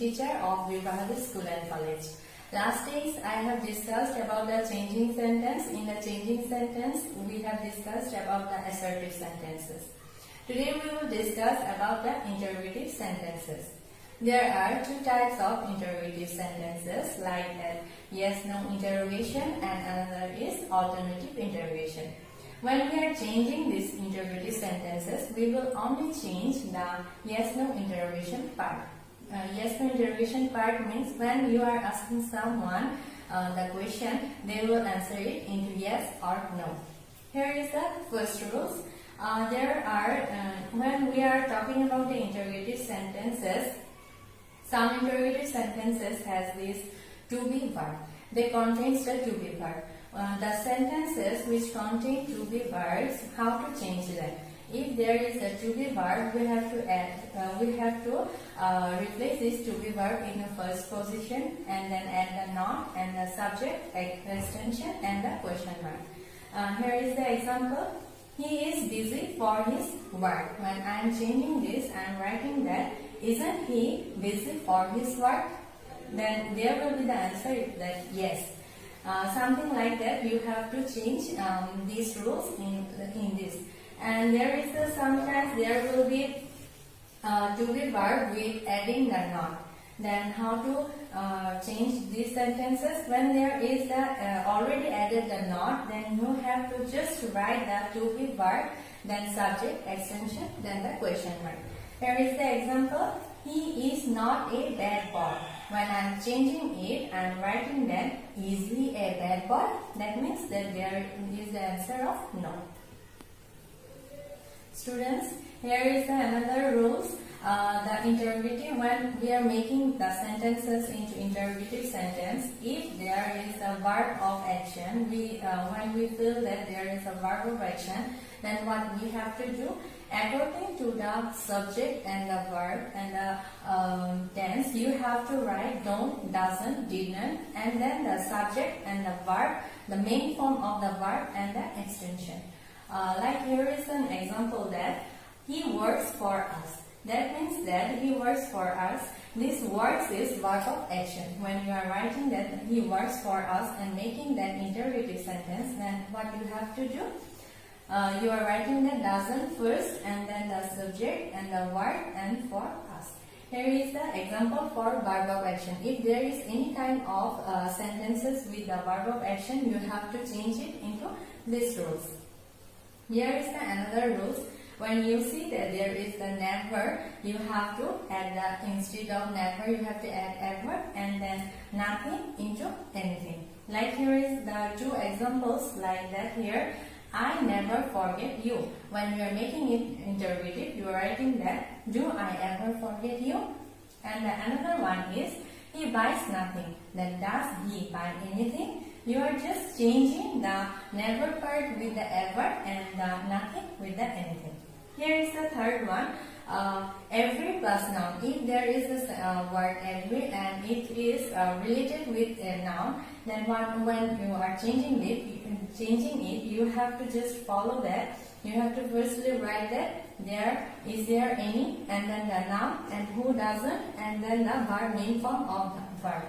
teacher of Dhaka School and College. Last days I have discussed about the changing sentence. In the changing sentence we have discussed about the assertive sentences. Today we will discuss about the interrogative sentences. There are two types of interrogative sentences like yes-no interrogation and another is alternative interrogation. When we are changing these interrogative sentences, we will only change the yes-no interrogation part. Yes-no interrogation part means when you are asking someone the question, they will answer it into yes or no. Here is the first rules. When we are talking about the interrogative sentences, some interrogative sentences has this to be verb. They contain the to be verb. The sentences which contain to be verbs, how to change them? If there is a to be verb, we have to replace this to be verb in the first position and then add the noun and the subject, extension and the question mark. Here is the example. He is busy for his work. When I am changing this, I am writing that isn't he busy for his work? Then there will be the answer that yes. Something like that, you have to change these rules in this. And there is sometimes there will be to be verb with adding the noun. Then how to change these sentences? When there is the already added the noun, then you have to just write the to be verb, then subject, extension, then the question mark. Here is the example. He is not a bad boy. When I am changing it, I am writing that is he a bad boy? That means that there is the answer of no. Students, here is another rules. The interrogative, when we are making the sentences into interrogative sentence, if there is a verb of action, when we feel that there is a verb of action, then what we have to do, according to the subject and the verb and the tense, you have to write don't, doesn't, didn't, and then the subject and the verb, the main form of the verb and the extension. Like here is an example that he works for us. That means that he works for us. This works is verb of action. When you are writing that he works for us and making that interrogative sentence, then what you have to do? You are writing the doesn't first and then the subject and the verb and for us. Here is the example for verb of action. If there is any kind of sentences with the verb of action, you have to change it into these rules. Here is another rules. When you see that there is the never, you have to add the, instead of never, you have to add adverb and then nothing into anything. Like here is the two examples like that here. I never forget you. When you are making it interrogative, you are writing that do I ever forget you? And another one is he buys nothing. Then does he buy anything? You are just changing the never part with the ever and the nothing with the anything. Here is the third one. Every plus noun. If there is this word every and it is related with a noun, then when you are changing it, you have to just follow that. You have to firstly write that is there any, and then the noun and who doesn't, and then the verb, main form of the verb.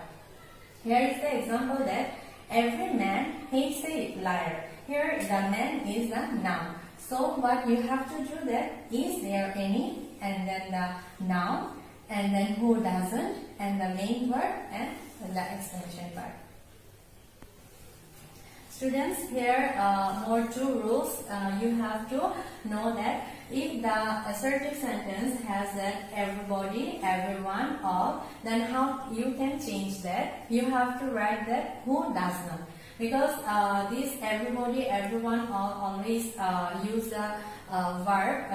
Here is the example that every man hates a liar. Here the man is the noun. So what you have to do that is there any, and then the noun, and then who doesn't, and the main verb and the extension part. Students, here more two rules. You have to know that if the assertive sentence has that everybody, everyone, all, then how you can change that? You have to write that who does not. Because this everybody, everyone, all always use the verb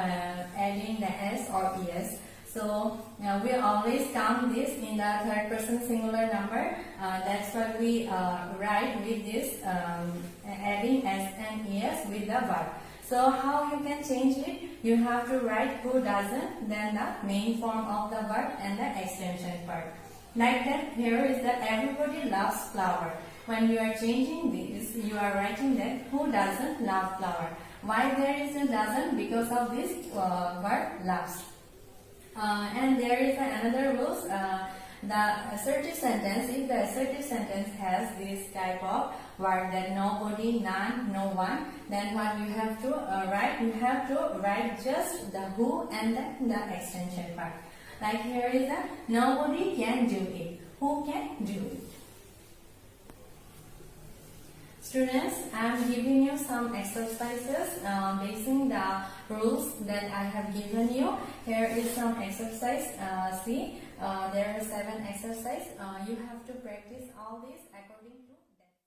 adding the s or es. So we always count this in the third person singular number. That's why we write with this adding s and es with the verb. So how you can change it? You have to write who doesn't, then the main form of the verb and the extension part. Like that, here is that everybody loves flower. When you are changing this, you are writing that who doesn't love flower. Why there is a doesn't? Because of this verb loves. And there is another rules. the assertive sentence, if the assertive sentence has this type of word, that nobody, none, no one, then what you have to write? You have to write just the who and then the extension part. Like here is the nobody can do it. Who can do it? Students, I am giving you some exercises basing the rules that I have given you. Here is some exercise. See, there are 7 exercises. You have to practice all these according to that.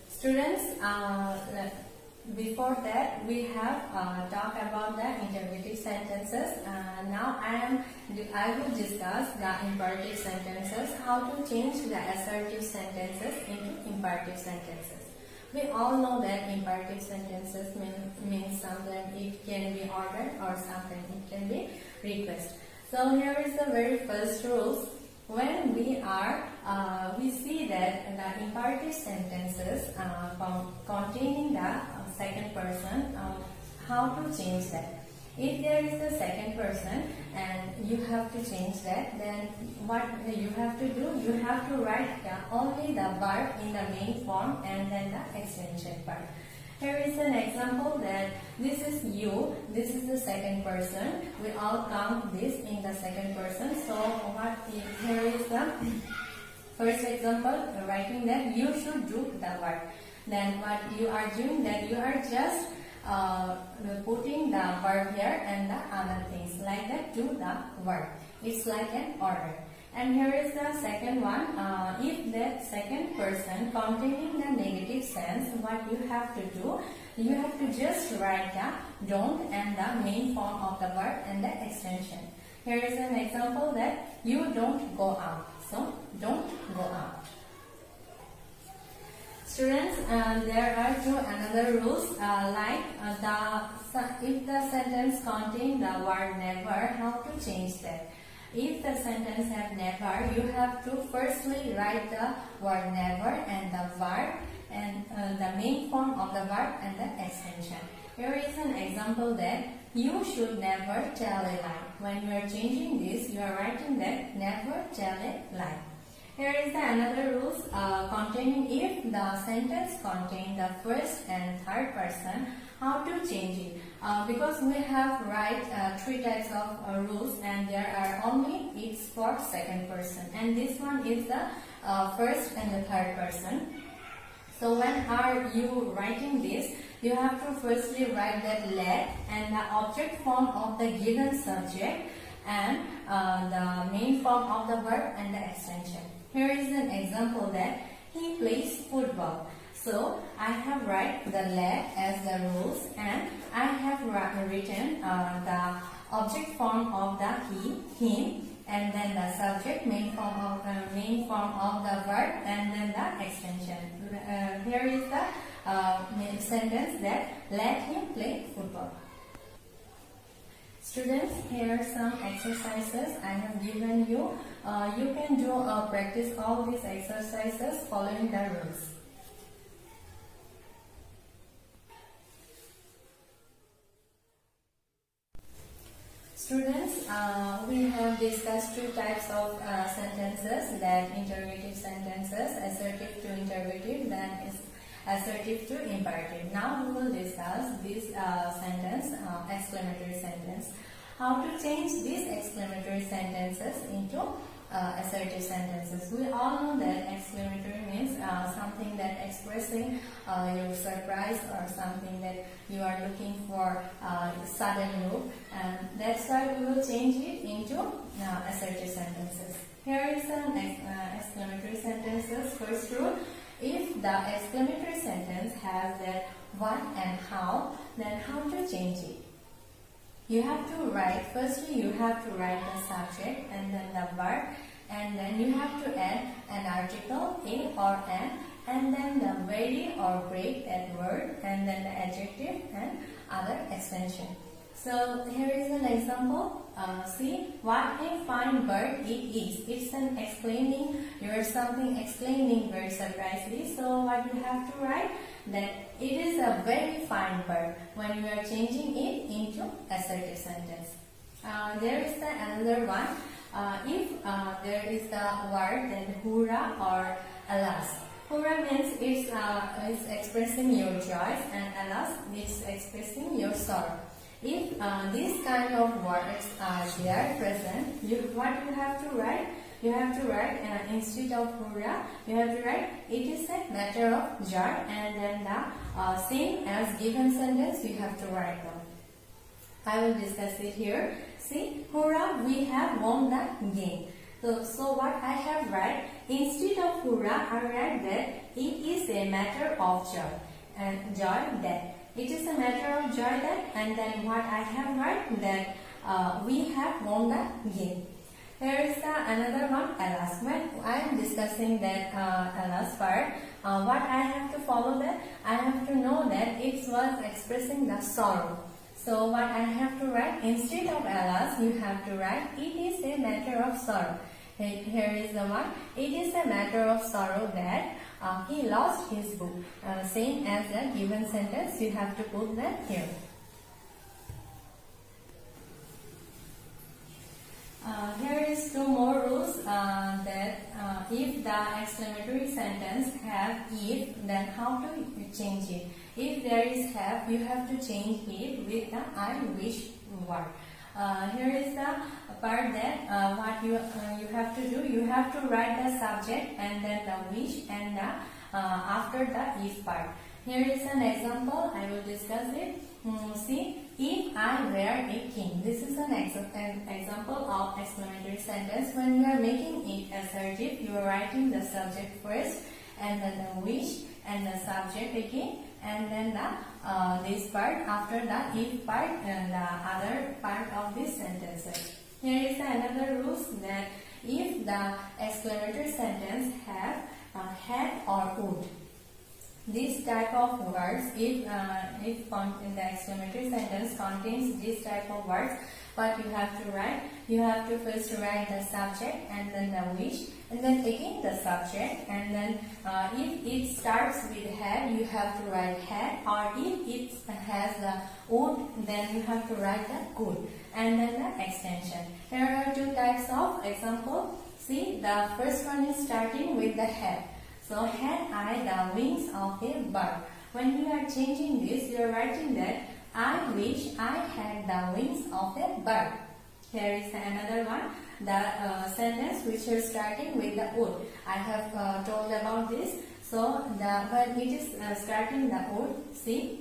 Students, before that we have talked about the interrogative sentences. Now I will discuss the imperative sentences, how to change the assertive sentences into imperative sentences. We all know that imperative sentences means sometimes it can be ordered or sometimes it can be request. So here is the very first rules. When we see that the imperative sentences containing the second person, how to change that? If there is the second person and you have to change that, then what you have to do? You have to write only the verb in the main form and then the extension part. Here is an example that this is you, this is the second person. We all count this in the second person. So here is the first example, writing that you should do the work. Then what you are doing, that you are just putting the verb here and the other things like that, do the work. It's like an order. And here is the second one. If that second person containing the negative sense, what you have to do, you have to just write the don't and the main form of the verb and the extension. Here is an example that you don't go out. So, don't go out. Students, there are two another rules if the sentence contains the word never, how to change that? If the sentence has never, you have to firstly write the word never and the verb and the main form of the verb and the extension. Here is an example that you should never tell a lie. When you are changing this, you are writing that never tell a lie. Here is the another rules containing if the sentence contains the first and third person, how to change it. Because we have 3 types of rules and there are only it's for second person, and this one is the first and the third person. So when are you writing this, you have to firstly write that let and the object form of the given subject and the main form of the verb and the extension. Here is an example that he plays football. So I have write the let as the rules and I have written the object form of the he, him, and then the subject, main form of the verb, and then the extension. Here is the sentence that let him play football. Students, here are some exercises I have given you. You can do practice all these exercises following the rules. Students, we have discussed 2 types of sentences, that interrogative sentences, assertive to interrogative, then is assertive to imperative. Now we will discuss this sentence, exclamatory sentence. How to change these exclamatory sentences into assertive sentences. We all know that exclamatory means something that expressing your surprise or something that you are looking for sudden look, and that's why we will change it into assertive sentences. Here is some exclamatory sentences. First rule: if the exclamatory sentence has that what and how, then how to change it? You have to write, firstly you have to write the subject and then the verb, and then you have to add an article, a or an, and then the very or great, that word, and then the adjective and other extension. So here is an example. See what a fine bird it is. It's an explaining. You're something explaining very surprisingly. So what you have to write that it is a very fine bird when you are changing it into assertive sentence. There is another one. If there is the word then hurrah or alas. Hurrah means it's expressing your joy, and alas is expressing your sorrow. If these kind of words are there present, what you have to write? You have to write instead of hurrah, you have to write it is a matter of joy, and then the same as given sentence you have to write them. I will discuss it here. See, hurrah, we have won the game. So what I have write, instead of hurrah, I write that it is a matter of joy, and joy that. It is a matter of joy that, and then what I have write that we have won the game. Here is another one, alas. When I am discussing that alas part, what I have to follow that, I have to know that it was expressing the sorrow. So what I have to write, instead of alas, you have to write it is a matter of sorrow. Here is the one, it is a matter of sorrow that he lost his book. Same as a given sentence, you have to put that here. Here is two more rules that if the exclamatory sentence have if, then how to change it. If there is have, you have to change it with the I wish word. Here is the part that what you have to do. You have to write the subject and then the wish and the after the if part. Here is an example. I will discuss it. See, if I were a king. This is an example of exclamatory sentence. When you are making it assertive, you are writing the subject first, and then the wish and the subject again, and then the this part after the if part and the other part of this sentences. Here is another rule that if the exclamatory sentence have had or would. This type of words, if the exclamatory sentence contains this type of words, what you have to write? You have to first write the subject and then the wish, and then again the subject, and then if it starts with had, you have to write had, or if it has the would, then you have to write the could, and then the extension. There are two types of example. See, the first one is starting with the had. So, had I the wings of a bird. When you are changing this, you are writing that I wish I had the wings of a bird. Here is another one, the sentence which is starting with the would. I have told about this. So, when it is starting the would, see,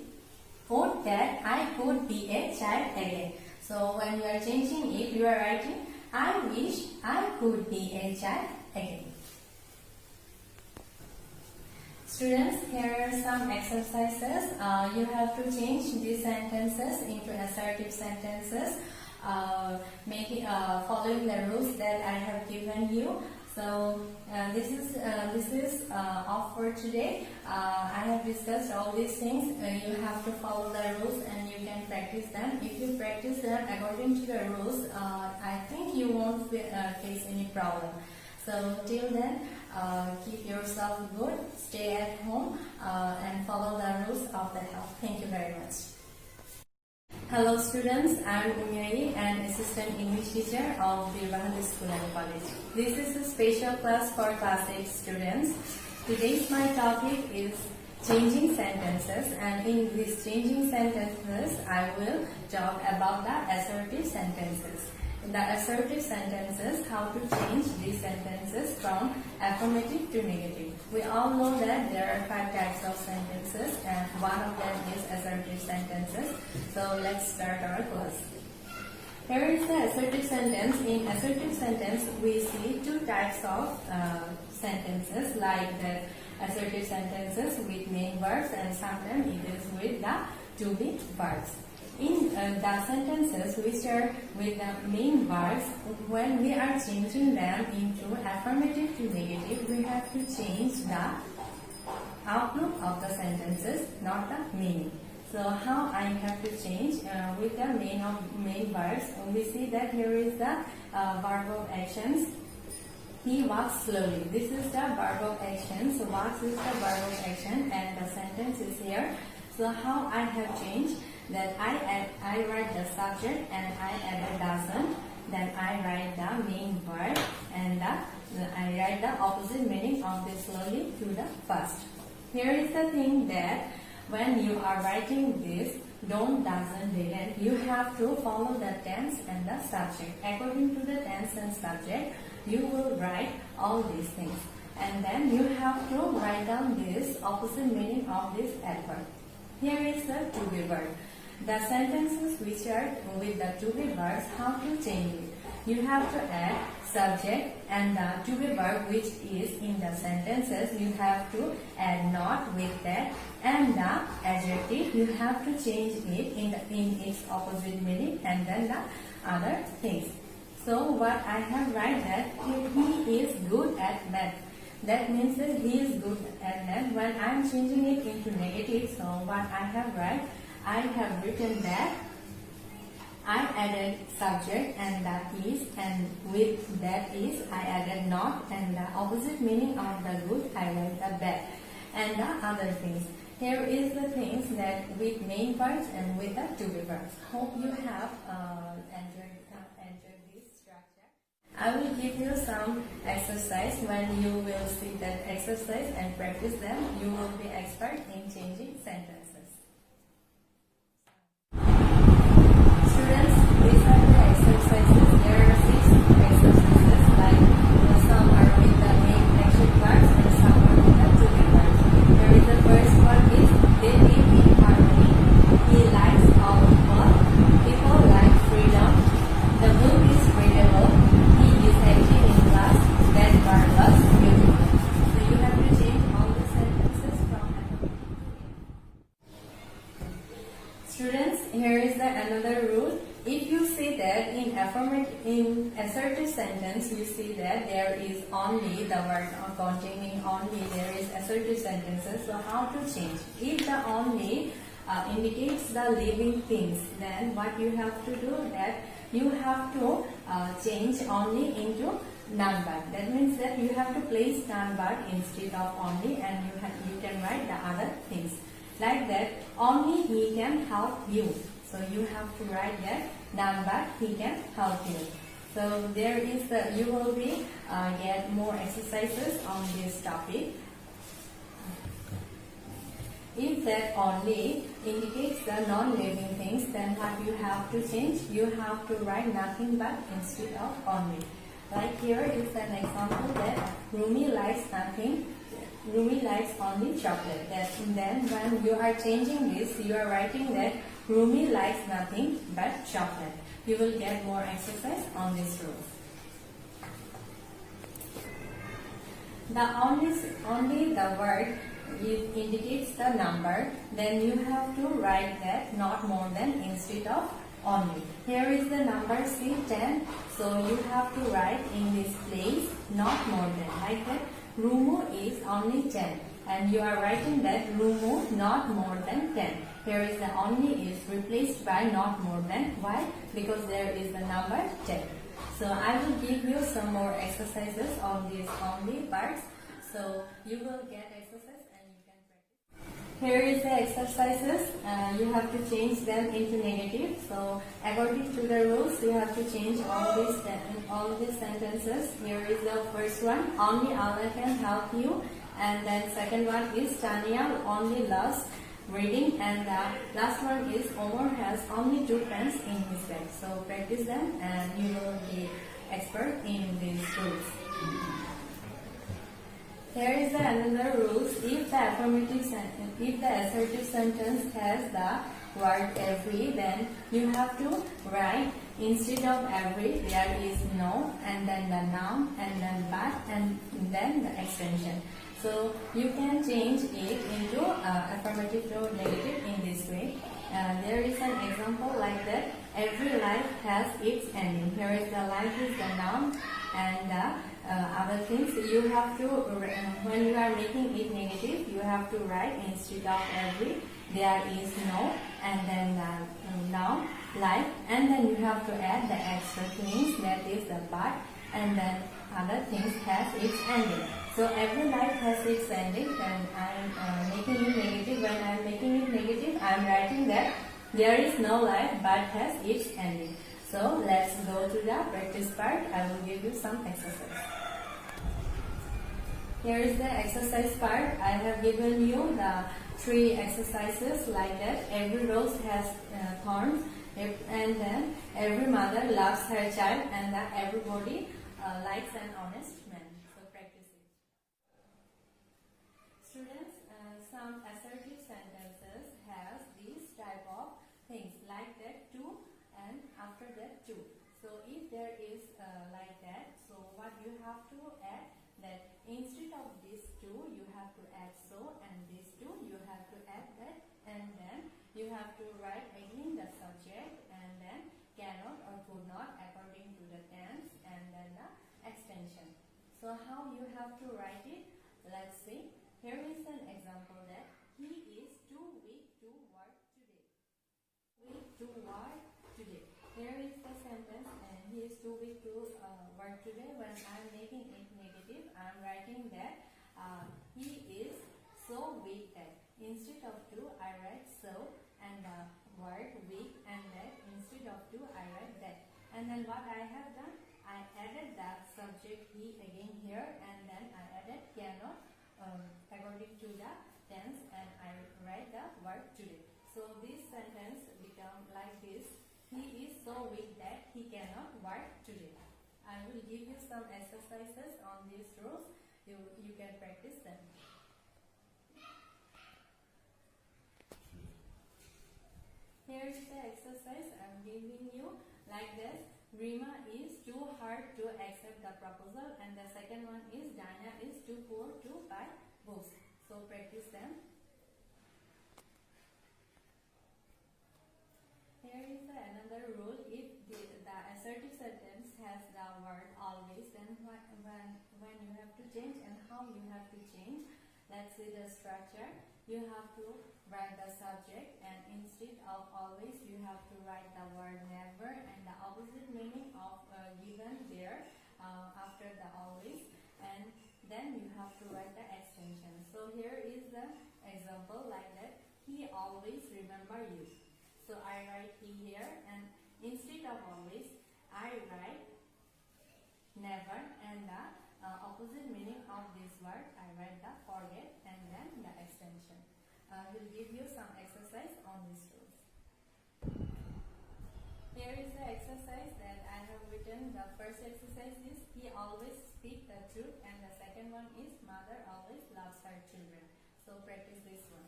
would that I could be a child again. So, when you are changing it, you are writing I wish I could be a child again. Students, here are some exercises. You have to change these sentences into assertive sentences, following the rules that I have given you. So this is all for today. I have discussed all these things. You have to follow the rules and you can practice them. If you practice them according to the rules, I think you won't face any problem. So till then, keep yourself good, stay at home, and follow the rules of the health. Thank you very much. Hello students, I am Umyari, an assistant English teacher of Birbahan School and College. This is a special class for class 8 students. Today's my topic is changing sentences, and in these changing sentences, I will talk about the assertive sentences. The assertive sentences, how to change these sentences from affirmative to negative. We all know that there are 5 types of sentences, and one of them is assertive sentences. So let's start our class. Here is the assertive sentence. In assertive sentence, we see 2 types of sentences, like the assertive sentences with main verbs, and sometimes it is with the to-be verbs. In the sentences which are with the main verbs, when we are changing them into affirmative to negative, we have to change the outlook of the sentences, not the meaning. So how I have to change with the main verbs? We see that here is the verb of actions. He walks slowly. This is the verb of action. So walks is the verb of action, and the sentence is here. So how I have changed that I write the subject and I add a doesn't. Then I write the main verb and I write the opposite meaning of this slowly to the first. Here is the thing that when you are writing this don't, doesn't, didn't, you have to follow the tense and the subject. According to the tense and subject, you will write all these things. And then you have to write down this opposite meaning of this adverb. Here is the to be verb. The sentences which are with the to be verbs, how to change it? You have to add subject and the to be verb which is in the sentences. You have to add not with that, and the adjective you have to change it in its opposite meaning, and then the other things. So what I have write that he is good at math. That means that he is good at math. When I am changing it into negative, so what I have written that I added subject and that is, and with that is I added not, and the opposite meaning of the good I write the bad, and the other things. Here is the things that with main verbs and with the to be verbs. Hope you have enjoyed this structure. I will give you some exercise. When you will see that exercise and practice them, you will be expert in changing sentences. Students, these are the exercises. There are 6 exercises, like some are with the main action verbs and some are with the to be verbs. There is the first one is they live in harmony. He likes all people. People like freedom. The book is readable. He is active in class. That marvelous, beautiful. So you have to change all the sentences from Students, here is another rule. If you see that in assertive sentence, you see that there is only the word containing only, there is assertive sentences. So how to change? If the only indicates the living things, then what you have to do that you have to change only into noun verb. That means that you have to place noun verb instead of only, and you can write the other things. Like that, only he can help you. So you have to write that noun verb, he can help you. So there is you will be get more exercises on this topic. If that only indicates the non-living things, then what you have to change? You have to write nothing but instead of only. Like here is an example that Rumi likes nothing. Rumi likes only chocolate. Then when you are changing this, you are writing that Rumi likes nothing but chocolate. You will get more exercise on this rule. Only the word indicates the number, then you have to write that not more than instead of only. Here is the number C10, so you have to write in this place not more than, like that. Rumu is only 10, and you are writing that Rumu not more than 10. Here is the only is replaced by not more than. Why? Because there is the number 10. So I will give you some more exercises on these only parts. So you will get exercise and you can practice. Here is the exercises. You have to change them into negative. So according to the rules, you have to change all these sentences. Here is the first one. Only Allah can help you. And then second one is Tanya only loves reading, and the last one is Omar has only 2 pens in his bag. So practice them and you will be expert in these rules. Here is another rules. If the assertive sentence has the word every, then you have to write instead of every there is no, and then the noun, and then but, and then the extension. So you can change it into affirmative to negative in this way. There is an example like that. Every life has its ending. Here is the life is the noun, and other things. You have to, when you are making it negative, you have to write instead of every, there is no, and then the noun, like, and then you have to add the extra things, that is the but, and then other things has its ending. So every life has its ending. When I am making it negative, when I am making it negative, I am writing that there is no life but has its ending. So let's go to the practice part. I will give you some exercise. Here is the exercise part. I have given you the 3 exercises like that. Every rose has thorns, and then every mother loves her child, and that everybody likes an honest man. So practice it. Students, some assertive sentences has these type of things like that, to, and after that to. So if there is like that, so what you have to add, that instead of this to you have to add so, and this to you have to add that, and then you have to write again the subject, and then cannot or could not according to the tense, and then the extension. So how you have to write it? Let's see. Here is an example that he is too weak to work today. Weak to work today. Here is the sentence, and he is too weak to work today. When I am making it negative, I am writing that he is so weak that. Instead of to, I write so, and the word weak, and that instead of to, I write that. And then what I have done, I added that subject he again here, and then I added cannot according to the tense, and I write the word today. So this sentence become like this: he is so weak that he cannot work today. I will give you some exercises on these rules. You can practice them. Here is the exercise I am giving you like this. Rima is too hard to accept the proposal, and the second one is Dana is too poor to buy books. So practice them. Here is another rule. If the assertive sentence has the word always, then when you have to change and how you have to change. Let's see the structure. You have to write the subject, and instead of always you have to write the word never, and the opposite meaning of given there after the always, and then you have to write the extension. So here is the example like that: he always remember you. So I write he here, and instead of always I write never, and the opposite meaning of this word I write the forget, and then the extension. I will give you some exercise on these rules. Here is the exercise that I have written. The first exercise is he always speak the truth, and the second one is mother always loves her children. So practice this one.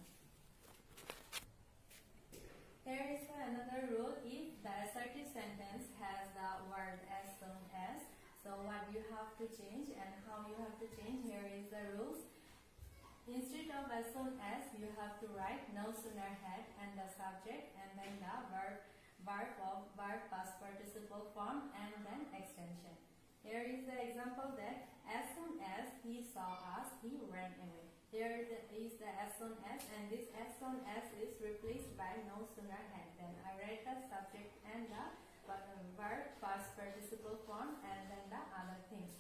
Here is another rule. If the assertive sentence has the word as soon as, so what you have to change and how you have to change, here is the rules. Instead of as soon as, you have to write no sooner had, and the subject, and then the verb past participle form, and then extension. Here is the example that as soon as he saw us, he ran away. Here is the as soon as, and this as soon as is replaced by no sooner had. Then I write the subject and the verb past participle form, and then the other things.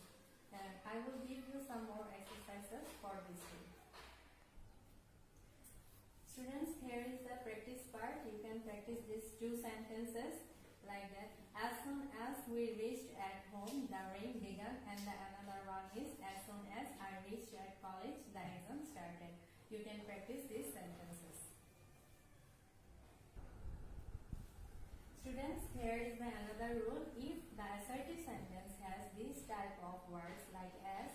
And I will give you some more exercises for this week. Students, here is the practice part. You can practice these 2 sentences like that. As soon as we reached at home, the rain began, and the another one is as soon as I reached at college, the exam started. You can practice these sentences. Students, here is the another rule. If the assertive sentence has this type of words like as,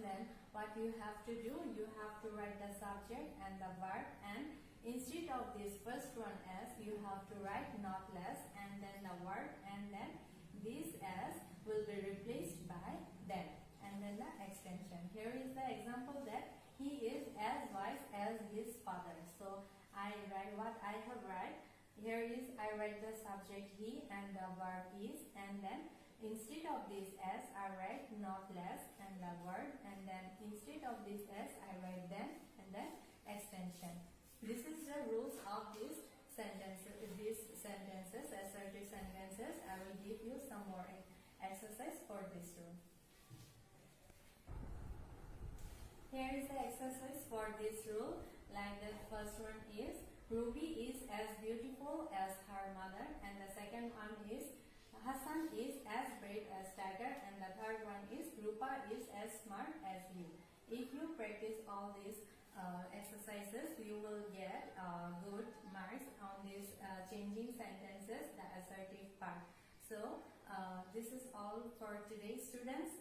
then what you have to do, you have to write the subject and the verb, and instead of this first one as, you have to write not less, and then the word, and then this as will be replaced by then, and then the extension. Here is the example that he is as wise as his father. So I write what I have write. Here is I write the subject he, and the verb is, and then instead of this S, I write not less and the word, and then instead of this S, I write then and then extension. This is the rules of these sentences, assertive sentences. I will give you some more exercise for this rule. Here is the exercise for this rule. Like the first one is, Ruby is as beautiful as her mother, and the second one is, Hassan is as brave as Tiger, and the third one is, Rupa is as smart as you. If you practice all these exercises, you will get good marks on these changing sentences, the assertive part. So this is all for today, students.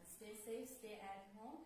Stay safe, stay at home.